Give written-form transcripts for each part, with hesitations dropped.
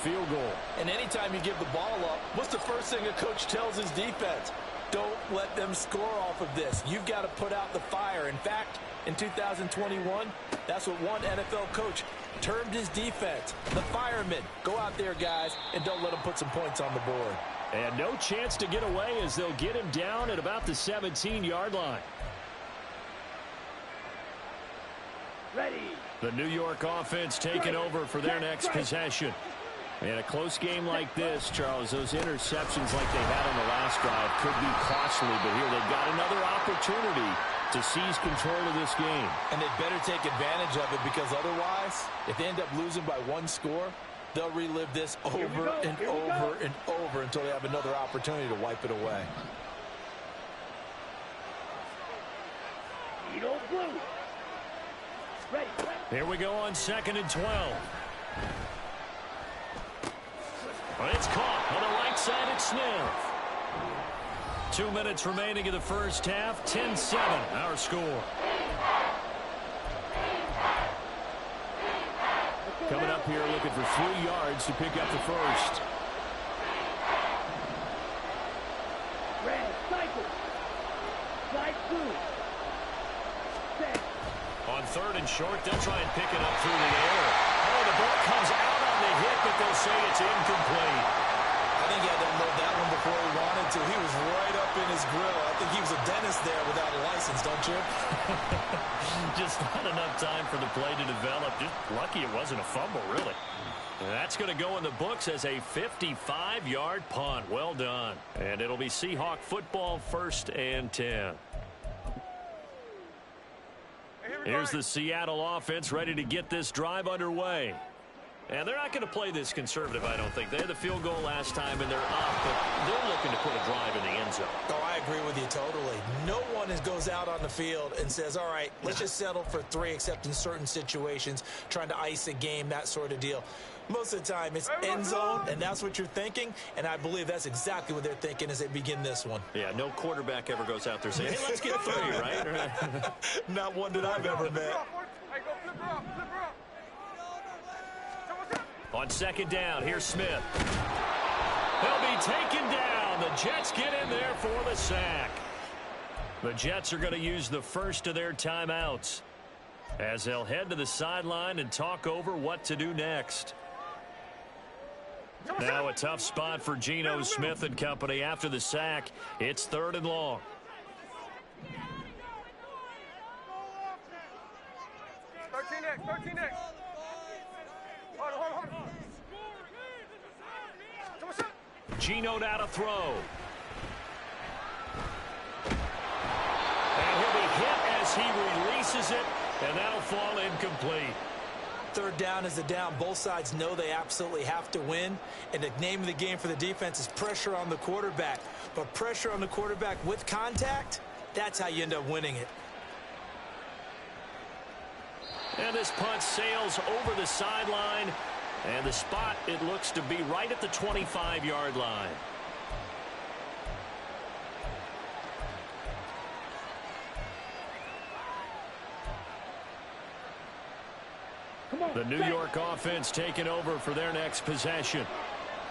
field goal. And anytime you give the ball up, what's the first thing a coach tells his defense? Don't let them score off of this. You've got to put out the fire. In fact, in 2021, that's what one NFL coach termed his defense, the firemen. Go out there, guys, and don't let them put some points on the board. And no chance to get away as they'll get him down at about the 17-yard line. Ready. The New York offense taking over for their next possession. In a close game like this, Charles, those interceptions like they had on the last drive could be costly, but here they've got another opportunity to seize control of this game. And they better take advantage of it, because otherwise, if they end up losing by one score, they'll relive this over and over and over until they have another opportunity to wipe it away. Blue. Ready. Here we go on 2nd and 12. It's caught on the right side at Smith. 2 minutes remaining in the first half. 10-7, our score. Coming up here looking for 3 yards to pick up the first. Red, cycle. Slide through. Set. On 3rd and short, they'll try and pick it up through the air. Oh, the ball comes out on the hit, but they'll say it's incomplete. I think he had to unload that one before he wanted to. He was right up in his grill. I think he was a dentist there without a license, don't you? Just not enough time for the play to develop. Just lucky it wasn't a fumble, really. And that's going to go in the books as a 55-yard punt. Well done. And it'll be Seahawk football, 1st and 10. Here's the Seattle offense ready to get this drive underway. And they're not going to play this conservative, I don't think. They had the field goal last time, and they're up, but they're looking to put a drive in the end zone. Oh, I agree with you totally. No one goes out on the field and says, all right, let's just settle for 3, except in certain situations, trying to ice a game, that sort of deal. Most of the time, it's end zone, and that's what you're thinking, and I believe that's exactly what they're thinking as they begin this one. Yeah, no quarterback ever goes out there saying, hey, let's get 3, right? Not one that I've ever met. On 2nd down, here's Smith. He'll be taken down. The Jets get in there for the sack. The Jets are going to use the first of their timeouts as they'll head to the sideline and talk over what to do next. Now a tough spot for Geno Smith and company after the sack. It's 3rd and long. Geno now to throw. And he'll be hit as he releases it, and that'll fall incomplete. 3rd down is the down. Both sides know they absolutely have to win. And the name of the game for the defense is pressure on the quarterback. But pressure on the quarterback with contact, that's how you end up winning it. And this punt sails over the sideline. And the spot, it looks to be right at the 25-yard line. The New York offense taking over for their next possession.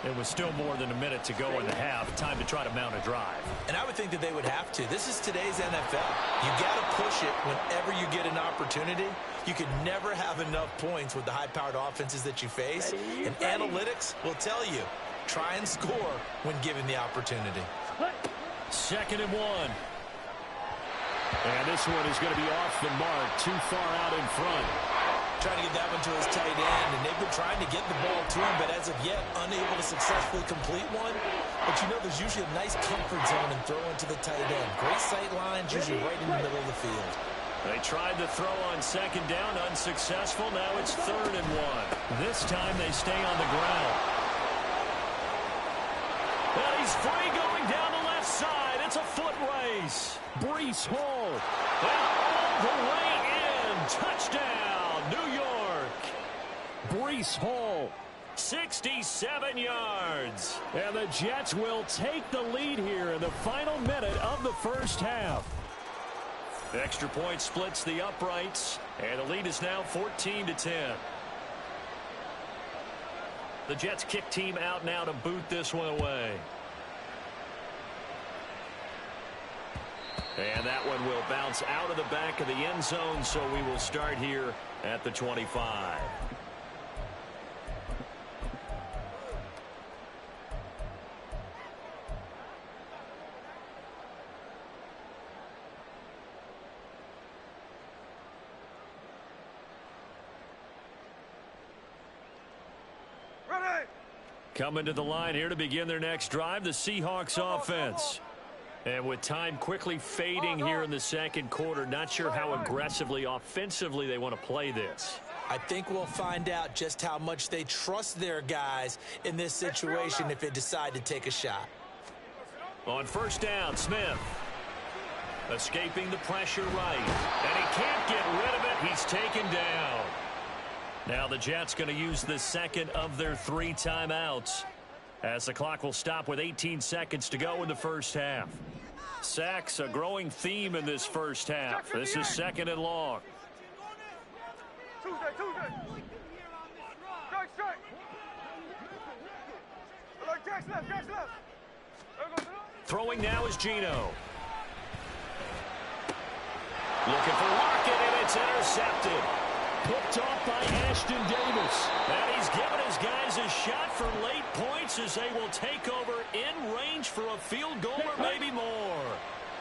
It was still more than a minute to go in the half. Time to try to mount a drive. And I would think that they would have to. This is today's NFL. You got to push it whenever you get an opportunity. You can never have enough points with the high-powered offenses that you face. And analytics will tell you, try and score when given the opportunity. 2nd and 1. And this one is going to be off the mark, too far out in front. Trying to get that one to his tight end, and they've been trying to get the ball to him, but as of yet, unable to successfully complete one. But you know there's usually a nice comfort zone in throwing to the tight end. Great sight lines, usually right in the middle of the field. They tried to throw on 2nd down, unsuccessful. Now it's 3rd and 1. This time they stay on the ground. And he's free going down the left side. It's a foot race. Breece Hall. And all the way in. Touchdown, New York. Breece Hall, 67 yards. And the Jets will take the lead here in the final minute of the first half. Extra point splits the uprights, and the lead is now 14-10. The Jets kick team out now to boot this one away. And that one will bounce out of the back of the end zone, so we will start here at the 25. Coming to the line here to begin their next drive, the Seahawks offense. And with time quickly fading here in the second quarter, not sure how aggressively, offensively they want to play this. I think we'll find out just how much they trust their guys in this situation if they decide to take a shot. On first down, Smith. Escaping the pressure right. And he can't get rid of it. He's taken down. Now the Jets going to use the second of their 3 timeouts, as the clock will stop with 18 seconds to go in the first half. Sacks, a growing theme in this first half. This is 2nd and long. Throwing now is Geno. Looking for Lockett, and it's intercepted. Picked off by Ashton Davis. And he's given his guys a shot for late points as they will take over in range for a field goal or maybe more.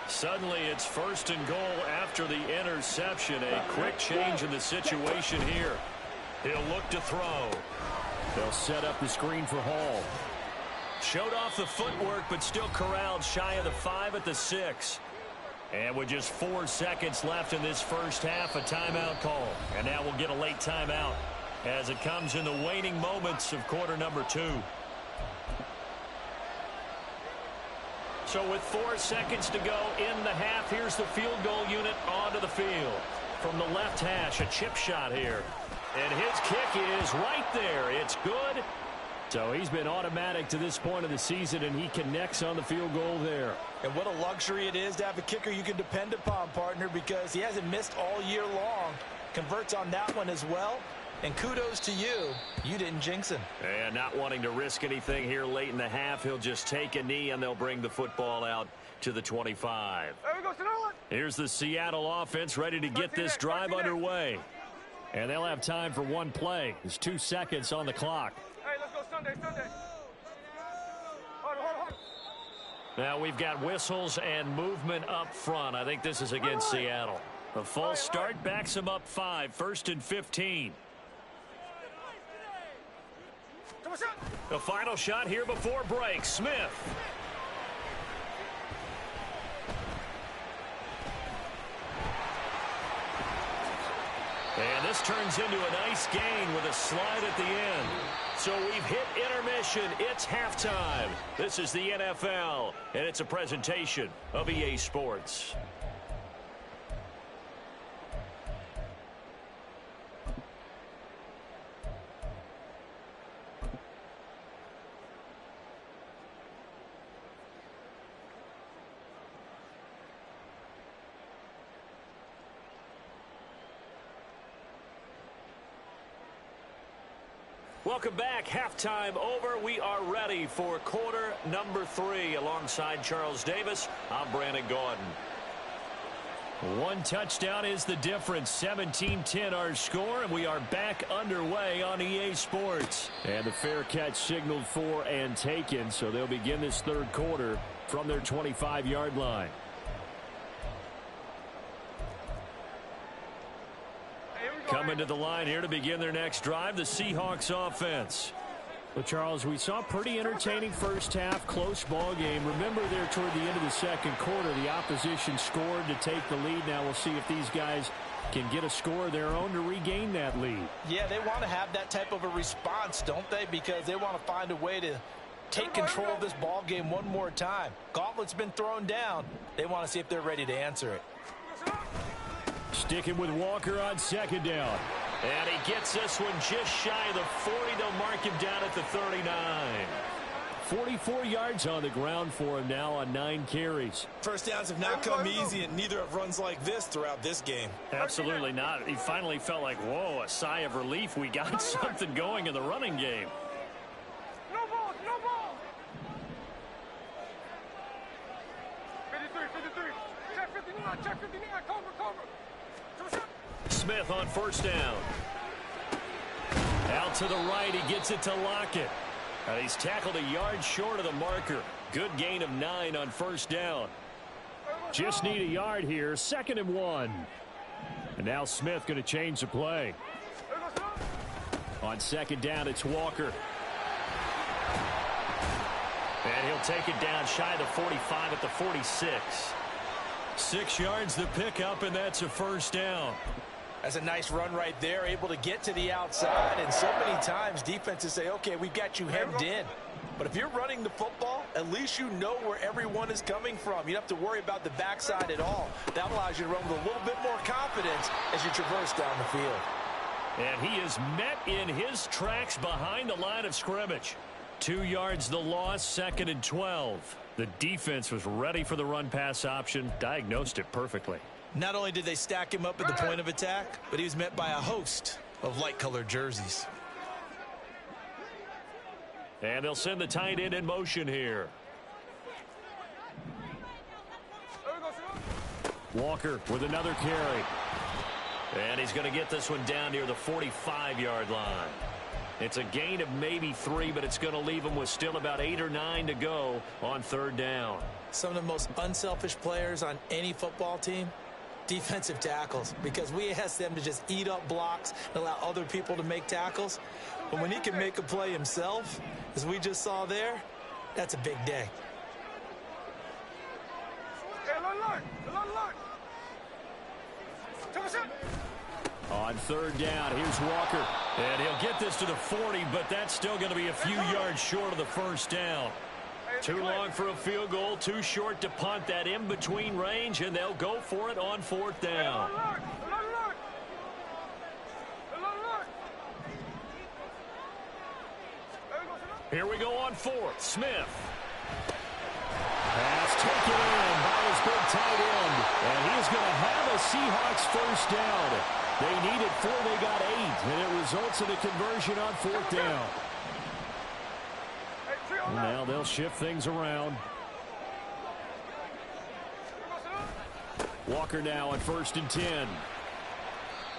Suddenly it's 1st and goal after the interception. A quick change in the situation here. He'll look to throw. They'll set up the screen for Hall. Showed off the footwork, but still corralled shy of the 5 at the 6. And with just 4 seconds left in this first half, a timeout call. And now we'll get a late timeout as it comes in the waning moments of quarter number 2. So with 4 seconds to go in the half, here's the field goal unit onto the field. From the left hash, a chip shot here. And his kick is right there. It's good. So he's been automatic to this point of the season, and he connects on the field goal there. And what a luxury it is to have a kicker you can depend upon, partner, because he hasn't missed all year long. Converts on that one as well. And kudos to you. You didn't jinx him. And not wanting to risk anything here late in the half, he'll just take a knee, and they'll bring the football out to the 25. Here's the Seattle offense ready to get this drive underway. And they'll have time for one play. There's 2 seconds on the clock. Sunday. Now we've got whistles and movement up front. I think this is against Seattle. The false start backs them up 5. 1st and 15. The final shot here before break. Smith. And this turns into a nice gain with a slide at the end. So we've hit intermission. It's halftime. This is the NFL, and it's a presentation of EA Sports. Welcome back. Halftime over. We are ready for quarter number 3. Alongside Charles Davis, I'm Brandon Gaudin. 1 touchdown is the difference. 17-10 our score, and we are back underway on EA Sports. And the fair catch signaled for and taken, so they'll begin this 3rd quarter from their 25-yard line. Coming to the line here to begin their next drive, the Seahawks offense. Well, Charles, we saw a pretty entertaining first half, close ball game. Remember there toward the end of the second quarter, the opposition scored to take the lead. Now we'll see if these guys can get a score of their own to regain that lead. Yeah, they want to have that type of a response, don't they? Because they want to find a way to take control of this ball game one more time. Gauntlet's been thrown down. They want to see if they're ready to answer it. Sticking with Walker on 2nd down. And he gets this one just shy of the 40. They'll mark him down at the 39. 44 yards on the ground for him now on 9 carries. First downs have not come easy, and neither have runs like this throughout this game. Absolutely not. He finally felt like, whoa, a sigh of relief. We got something going in the running game. Smith on first down. Out to the right, he gets it to Lockett. He's tackled a yard short of the marker. Good gain of 9 on first down. Just need a yard here, 2nd and 1. And now Smith going to change the play. On 2nd down, it's Walker. And he'll take it down shy of the 45 at the 46. 6 yards the pickup, and that's a first down. That's a nice run right there, able to get to the outside. And so many times defenses say, okay, we've got you hemmed in. But if you're running the football, at least you know where everyone is coming from. You don't have to worry about the backside at all. That allows you to run with a little bit more confidence as you traverse down the field. And he is met in his tracks behind the line of scrimmage. 2 yards the loss, 2nd and 12. The defense was ready for the run-pass option, diagnosed it perfectly. Not only did they stack him up at the point of attack, but he was met by a host of light-colored jerseys. And they'll send the tight end in motion here. Walker with another carry. And he's going to get this one down near the 45-yard line. It's a gain of maybe 3, but it's going to leave him with still about 8 or 9 to go on 3rd down. Some of the most unselfish players on any football team, defensive tackles, because we ask them to just eat up blocks and allow other people to make tackles. But when he can make a play himself, as we just saw there, that's a big day. On 3rd down, here's Walker. And he'll get this to the 40, but that's still going to be a few yards short of the first down. Too long for a field goal, too short to punt. That in-between range, and they'll go for it on 4th down. Here we go on 4th. Smith. Pass taken in by his big tight end. And he's going to have a Seahawks first down. They needed 4, they got 8. And it results in a conversion on 4th down. Now they'll shift things around. Walker now on 1st and 10.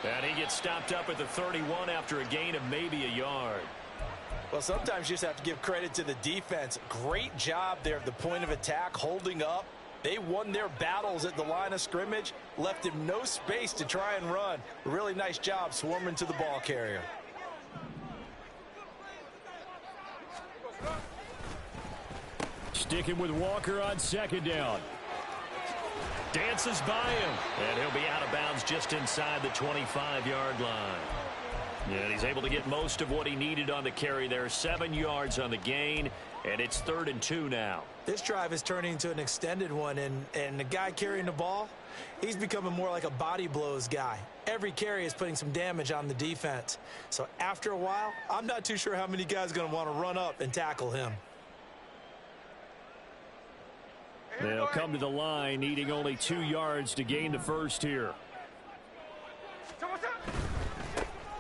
And he gets stopped up at the 31 after a gain of maybe a yard. Well, sometimes you just have to give credit to the defense. Great job there at the point of attack, holding up. They won their battles at the line of scrimmage, left him no space to try and run. Really nice job swarming to the ball carrier. Sticking with Walker on 2nd down. Dances by him, and he'll be out of bounds just inside the 25-yard line. And he's able to get most of what he needed on the carry there. 7 yards on the gain, and it's 3rd and 2 now. This drive is turning into an extended one, and the guy carrying the ball, he's becoming more like a body blows guy. Every carry is putting some damage on the defense. So after a while, I'm not too sure how many guys are going to want to run up and tackle him. They'll come to the line, needing only 2 yards to gain the first here.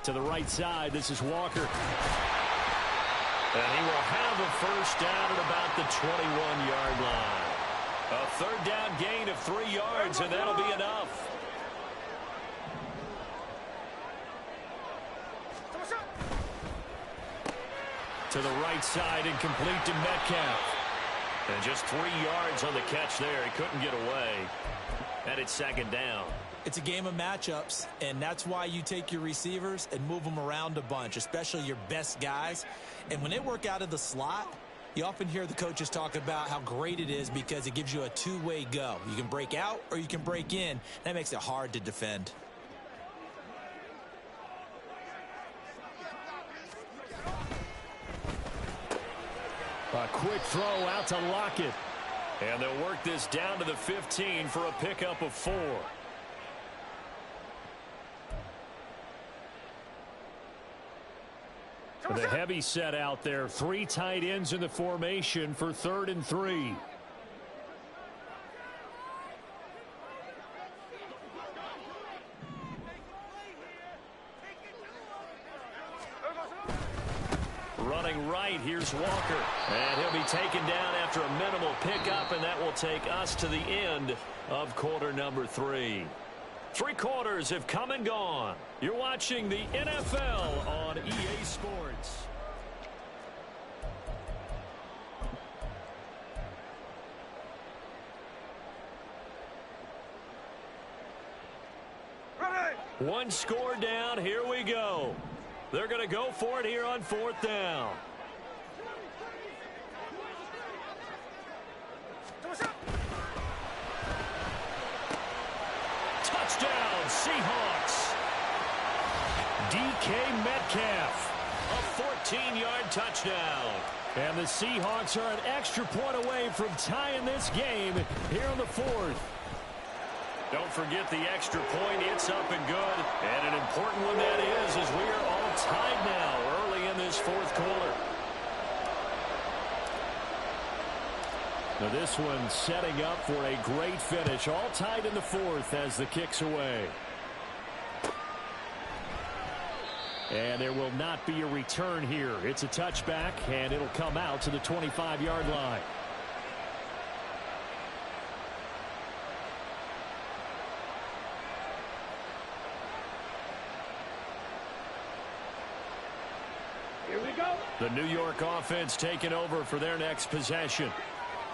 To the right side, this is Walker. And he will have a first down at about the 21-yard line. A 3rd down gain of 3 yards, and that'll be enough. To the right side and complete to Metcalf. And just 3 yards on the catch there. He couldn't get away. And it's 2nd down. It's a game of matchups, and that's why you take your receivers and move them around a bunch, especially your best guys. And when they work out of the slot, you often hear the coaches talk about how great it is because it gives you a two-way go. You can break out or you can break in. That makes it hard to defend. A quick throw out to Lockett. And they'll work this down to the 15 for a pickup of 4. The heavy set out there. 3 tight ends in the formation for 3rd and 3. Running right, here's Walker. And he'll be taken down after a minimal pickup, and that will take us to the end of quarter number 3. Three quarters have come and gone. You're watching the NFL on EA Sports. One score down. Here we go. They're going to go for it here on fourth down. Touchdown, Seahawks. DK Metcalf, a 14-yard touchdown. And the Seahawks are an extra point away from tying this game here in the fourth. Don't forget the extra point. It's up and good. And an important one that is, as we are all tied now early in this fourth quarter. Now this one setting up for a great finish. All tied in the fourth as the kick's away. And there will not be a return here. It's a touchback, and it'll come out to the 25-yard line. Here we go. The New York offense taking over for their next possession.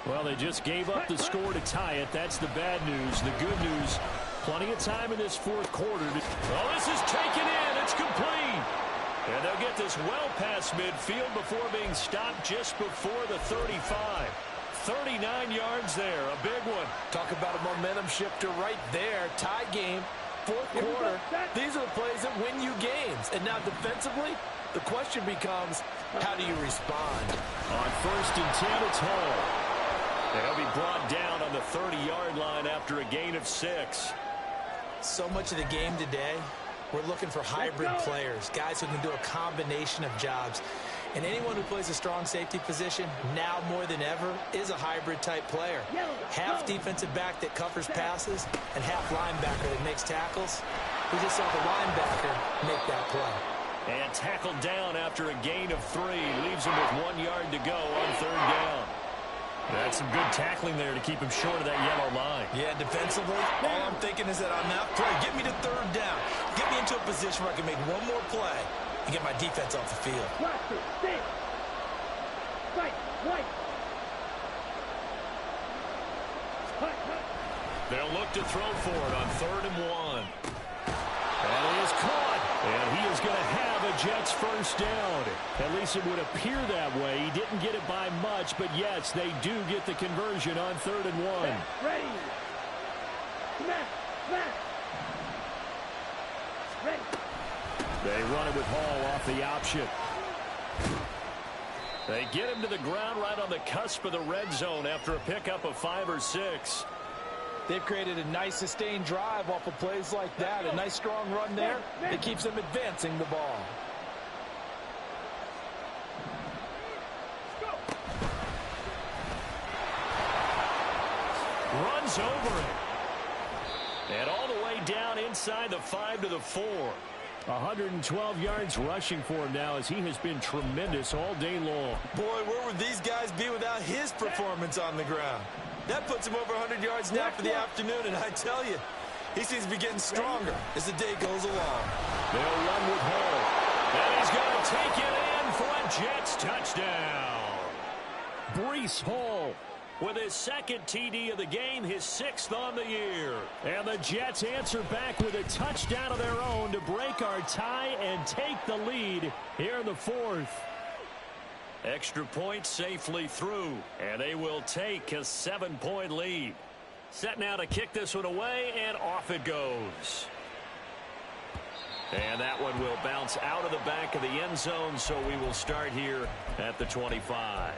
Well, they just gave up the score to tie it. That's the bad news. The good news, plenty of time in this fourth quarter. Oh, this is taken in. It's complete. And they'll get this well past midfield before being stopped just before the 35. 39 yards there. A big one. Talk about a momentum shifter right there. Tie game, fourth quarter. These are the plays that win you games. And now defensively, the question becomes, how do you respond? On 1st and 10, it's Hall. They'll be brought down on the 30-yard line after a gain of 6. So much of the game today, we're looking for hybrid players, guys who can do a combination of jobs. And anyone who plays a strong safety position, now more than ever, is a hybrid-type player. Half defensive back that covers passes and half linebacker that makes tackles. We just saw the linebacker make that play. And tackled down after a gain of 3. Leaves him with 1 yard to go on 3rd down. That's some good tackling there to keep him short of that yellow line. Yeah, defensively, all I'm thinking is that on that play, get me to 3rd down. Get me into a position where I can make one more play and get my defense off the field. Roster, stay. Right, right. They'll look to throw for it on 3rd and 1. And he is caught. And he is going to have a Jets first down. At least it would appear that way. He didn't get it by much, but yes, they do get the conversion on 3rd and 1. Ready. Smash, smash. Ready. They run it with Hall off the option. They get him to the ground right on the cusp of the red zone after a pickup of 5 or 6. They've created a nice sustained drive off of plays like that. A nice strong run there that keeps them advancing the ball. Runs over it. And all the way down inside the 5 to the 4. 112 yards rushing for him now as he has been tremendous all day long. Boy, where would these guys be without his performance on the ground? That puts him over 100 yards now for the afternoon, and I tell you, he seems to be getting stronger as the day goes along. They'll run with Hall. And he's going to take it in for a Jets touchdown. Breece Hall with his 2nd TD of the game, his 6th on the year. And the Jets answer back with a touchdown of their own to break our tie and take the lead here in the 4th. Extra point safely through, and they will take a 7-point lead. Set now to kick this one away, and off it goes. And that one will bounce out of the back of the end zone, so we will start here at the 25.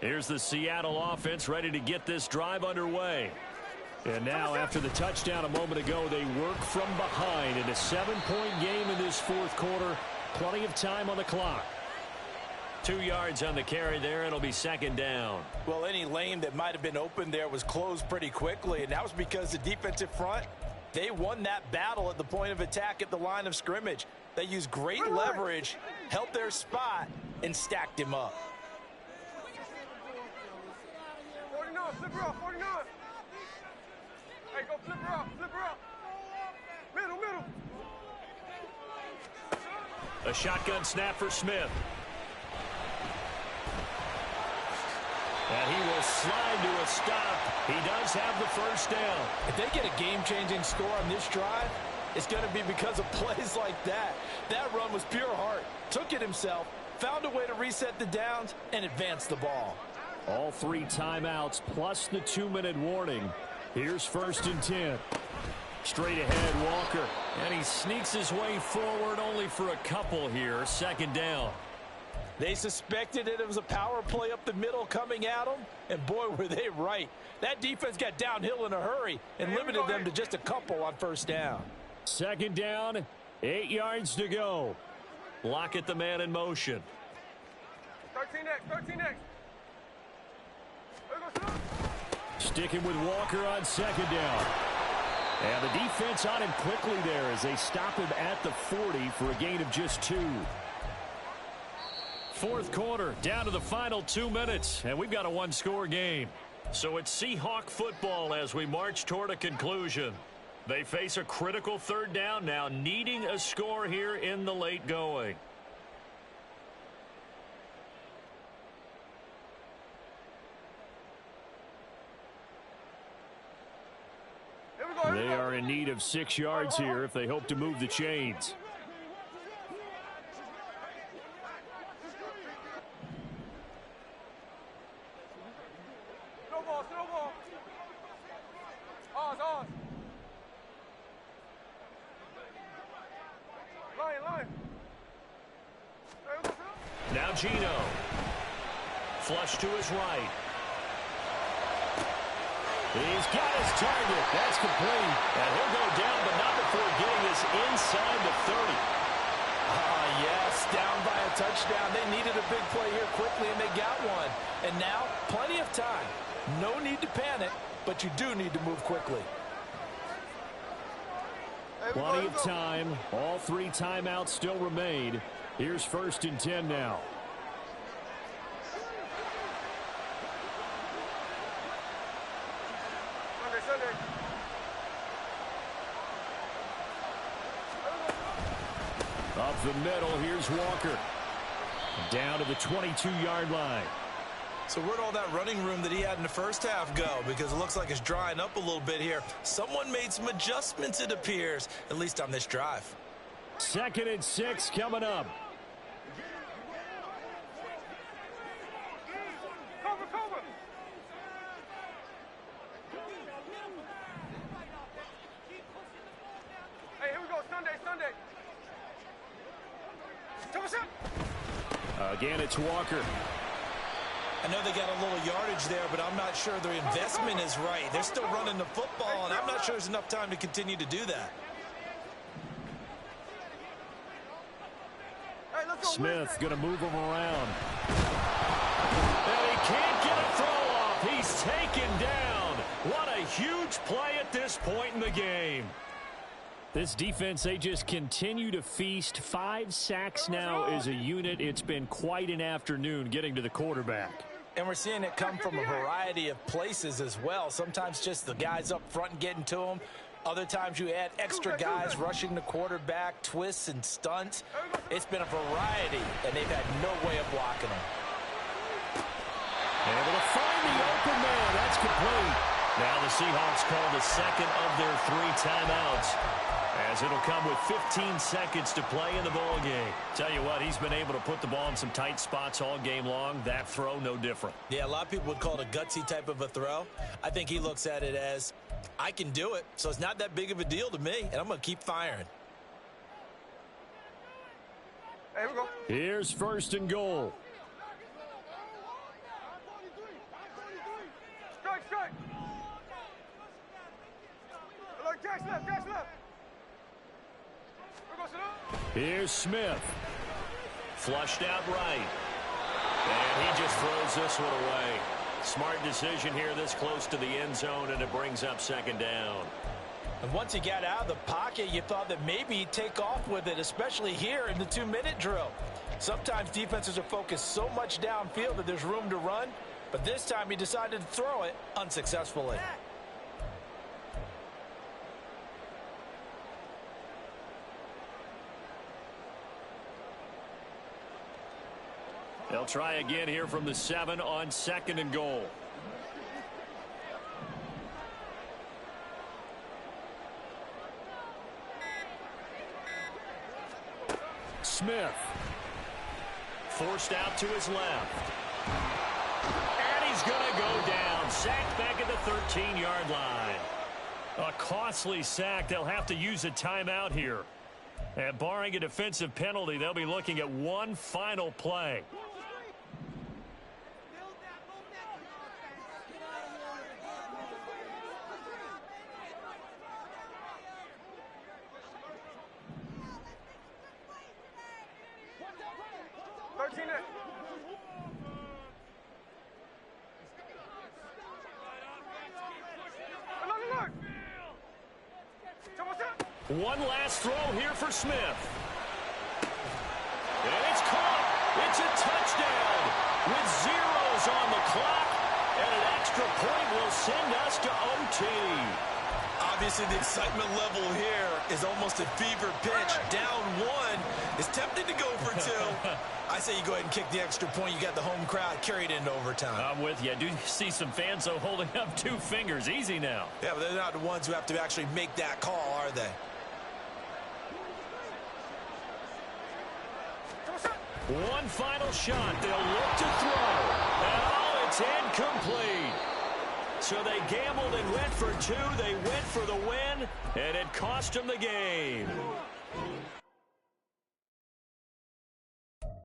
Here's the Seattle offense ready to get this drive underway. And now, after the touchdown a moment ago, they work from behind in a 7-point game in this 4th quarter. Plenty of time on the clock. 2 yards on the carry there. It'll be 2nd down. Well, any lane that might have been open there was closed pretty quickly, and that was because the defensive front, they won that battle at the point of attack at the line of scrimmage. They used great leverage, held their spot, and stacked him up. 49, flip her up, 49. Hey, go flip her up, flip her up. Middle, middle. A shotgun snap for Smith. And he will slide to a stop. He does have the first down. If they get a game-changing score on this drive, it's going to be because of plays like that. That run was pure heart. Took it himself, found a way to reset the downs, and advance the ball. All 3 timeouts plus the 2-minute warning. Here's 1st and 10. Straight ahead, Walker. And he sneaks his way forward only for a couple here. 2nd down. They suspected it was a power play up the middle coming at them, and boy, were they right. That defense got downhill in a hurry and limited them to just a couple on 1st down. 2nd down, 8 yards to go. Lockett the man in motion. 13X, 13X. Sticking with Walker on 2nd down. And the defense on him quickly there as they stop him at the 40 for a gain of just 2. 4th quarter, down to the final 2 minutes, and we've got a 1-score game. So it's Seahawk football as we march toward a conclusion. They face a critical 3rd down now, needing a score here in the late going. They are in need of 6 yards here if they hope to move the chains. Snowball, snowball. Ours, ours. Line. Now Gino. Flush to his right. He's got his target. That's complete. And he'll go down, but not before getting us inside the 30. Yes, down by a touchdown. They needed a big play here quickly, and they got one. And now, plenty of time. No need to panic, but you do need to move quickly. Plenty of time. All 3 timeouts still remain. Here's 1st and 10 now. Sunday. Up the middle, here's Walker. Down to the 22-yard line. So where'd all that running room that he had in the first half go? Because it looks like it's drying up a little bit here. Someone made some adjustments, it appears, at least on this drive. 2nd and 6 coming up. Cover. Hey, here we go. Sunday. Again, it's Walker. I know they got a little yardage there, but I'm not sure their investment is right. They're still running the football, and I'm not sure there's enough time to continue to do that. Smith going to move him around. And he can't get a throw off. He's taken down. What a huge play at this point in the game. This defense, they just continue to feast. 5 sacks now as a unit. It's been quite an afternoon getting to the quarterback. And we're seeing it come from a variety of places as well. Sometimes just the guys up front getting to them. Other times you add extra guys rushing the quarterback, twists and stunts. It's been a variety, and they've had no way of blocking them. Able to find the open man. That's complete. Now the Seahawks call the 2nd of their 3 timeouts, as it'll come with 15 seconds to play in the ball game. Tell you what, he's been able to put the ball in some tight spots all game long. That throw, no different. Yeah, a lot of people would call it a gutsy type of a throw. I think he looks at it as, I can do it, so it's not that big of a deal to me, and I'm going to keep firing. Hey, here we go. Here's 1st and goal. Strike. Look, Jack's left. Here's Smith. Flushed out right. And he just throws this one away. Smart decision here this close to the end zone, and it brings up 2nd down. And once he got out of the pocket, you thought that maybe he'd take off with it, especially here in the 2-minute drill. Sometimes defenses are focused so much downfield that there's room to run, but this time he decided to throw it unsuccessfully. They'll try again here from the 7 on 2nd and goal. Smith. Forced out to his left. And he's going to go down. Sacked back at the 13-yard line. A costly sack. They'll have to use a timeout here. And barring a defensive penalty, they'll be looking at one final play. One last throw here for Smith. And it's caught. It's a touchdown with zeros on the clock. And an extra point will send us to OT. Obviously, the excitement level here is almost a fever pitch. Down 1 is tempted to go for 2. I say you go ahead and kick the extra point. You got the home crowd carried into overtime. I'm with you. I do see some fans, though, holding up 2 fingers. Easy now. Yeah, but they're not the ones who have to actually make that call, are they? One final shot. They'll look to throw. And oh, it's incomplete. So they gambled and went for 2. They went for the win, and it cost them the game.